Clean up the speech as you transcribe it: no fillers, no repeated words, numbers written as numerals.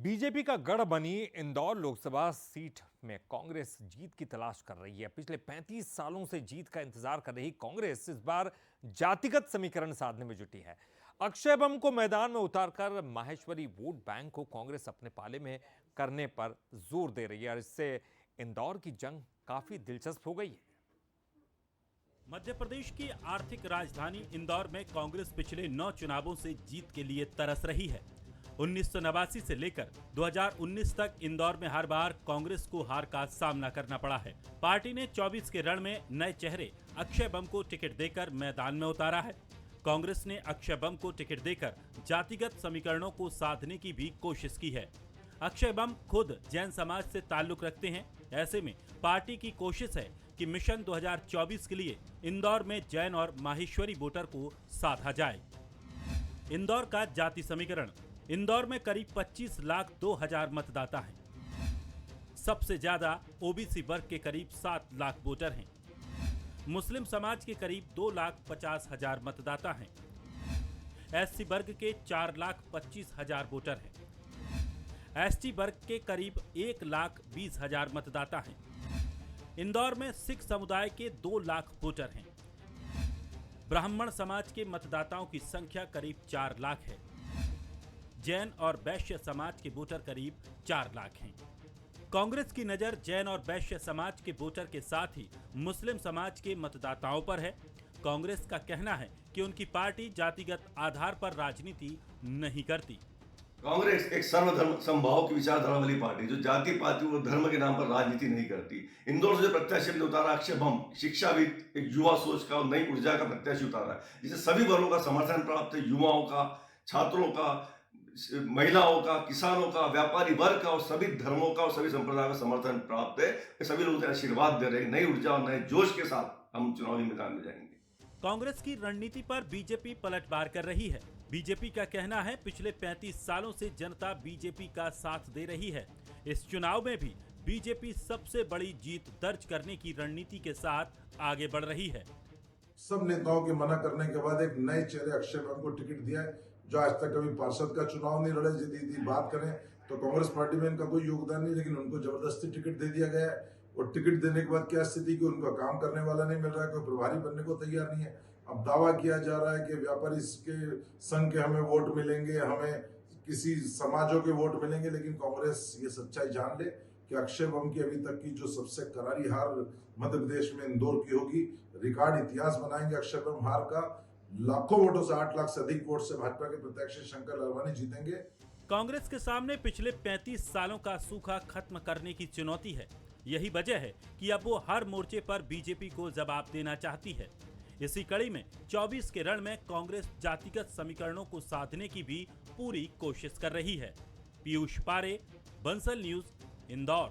BJP का गढ़ बनी इंदौर लोकसभा सीट में कांग्रेस जीत की तलाश कर रही है। पिछले 35 सालों से जीत का इंतजार कर रही कांग्रेस इस बार जातिगत समीकरण साधने में जुटी है। अक्षय बम को मैदान में उतारकर माहेश्वरी वोट बैंक को कांग्रेस अपने पाले में करने पर जोर दे रही है और इससे इंदौर की जंग काफी दिलचस्प हो गई है। मध्य प्रदेश की आर्थिक राजधानी इंदौर में कांग्रेस पिछले 9 चुनावों से जीत के लिए तरस रही है। 1989 से लेकर 2019 तक इंदौर में हर बार कांग्रेस को हार का सामना करना पड़ा है। पार्टी ने 24 के रण में नए चेहरे अक्षय बम को टिकट देकर मैदान में उतारा है। कांग्रेस ने अक्षय बम को टिकट देकर जातिगत समीकरणों को साधने की भी कोशिश की है। अक्षय बम खुद जैन समाज से ताल्लुक रखते हैं। ऐसे में पार्टी की कोशिश है कि मिशन 2024 के लिए इंदौर में जैन और माहेश्वरी वोटर को साधा जाए। इंदौर का जाति समीकरण। इंदौर में करीब 25,02,000 मतदाता हैं। सबसे ज्यादा ओबीसी वर्ग के करीब 7 लाख वोटर हैं। मुस्लिम समाज के करीब 2,50,000 मतदाता हैं। एससी वर्ग के 4,25,000 वोटर हैं। एसटी वर्ग के करीब 1,20,000 मतदाता हैं। इंदौर में सिख समुदाय के 2 लाख वोटर हैं। ब्राह्मण समाज के मतदाताओं की संख्या करीब 4 लाख है। जैन और वैश्य समाज के वोटर करीब 4 लाख हैं। कांग्रेस की नजर जैन और वैश्य समाज के वोटर के साथ ही मुस्लिम समाज के मतदाताओं पर है। कांग्रेस का कहना है कि उनकी पार्टी जातिगत आधार पर राजनीति नहीं करती। कांग्रेस एक सर्वधर्म समभाव की विचारधारा वाली पार्टी जो जाति पाति और धर्म के नाम पर राजनीति नहीं करती। इंदौर से जो प्रत्याशी ने उतारा अक्षय बम, शिक्षाविद, एक युवा सोच का और नई ऊर्जा का प्रत्याशी उतारा है, जिसे सभी वर्गों का समर्थन प्राप्त है। युवाओं का, छात्रों का, महिलाओं का, किसानों का, व्यापारी वर्ग का और सभी धर्मों का और सभी संप्रदायों का समर्थन प्राप्त है। सभी लोग आशीर्वाद दे रहे हैं। नई ऊर्जा और नए जोश के साथ हम चुनावी मैदान में जाएंगे। कांग्रेस की रणनीति पर बीजेपी पलटवार कर रही है। बीजेपी का कहना है पिछले 35 सालों से जनता बीजेपी का साथ दे रही है। इस चुनाव में भी बीजेपी सबसे बड़ी जीत दर्ज करने की रणनीति के साथ आगे बढ़ रही है। सब नेताओं के मना करने के बाद एक नए चेहरे अक्षय बम को टिकट दिया है, जो आज तक कभी पार्षद का चुनाव नहीं लड़े। यदि बात करें तो कांग्रेस पार्टी में इनका कोई योगदान नहीं, लेकिन उनको जबरदस्ती टिकट दे दिया गया है। और टिकट देने के बाद क्या स्थिति कि उनका काम करने वाला नहीं मिल रहा है, कोई प्रभारी बनने को तैयार नहीं है। अब दावा किया जा रहा है कि व्यापारी के संघ के हमें वोट मिलेंगे, हमें किसी समाजों के वोट मिलेंगे, लेकिन कांग्रेस ये सच्चाई जान ले कि अक्षय बम की अभी तक की जो सबसे करारी हार मध्य प्रदेश में इंदौर की होगी। रिकॉर्ड इतिहास बनाएंगे अक्षय बम हार का। लाखों वोटों से, 8 लाख से अधिक वोट से भाजपा के प्रत्याशी शंकर लालवानी जीतेंगे। कांग्रेस के सामने पिछले 35 सालों का सूखा खत्म करने की चुनौती है। यही वजह है कि अब वो हर मोर्चे पर बीजेपी को जवाब देना चाहती है। इसी कड़ी में 24 के रण में कांग्रेस जातिगत समीकरणों को साधने की भी पूरी कोशिश कर रही है। पीयूष पारे, बंसल न्यूज, इंदौर।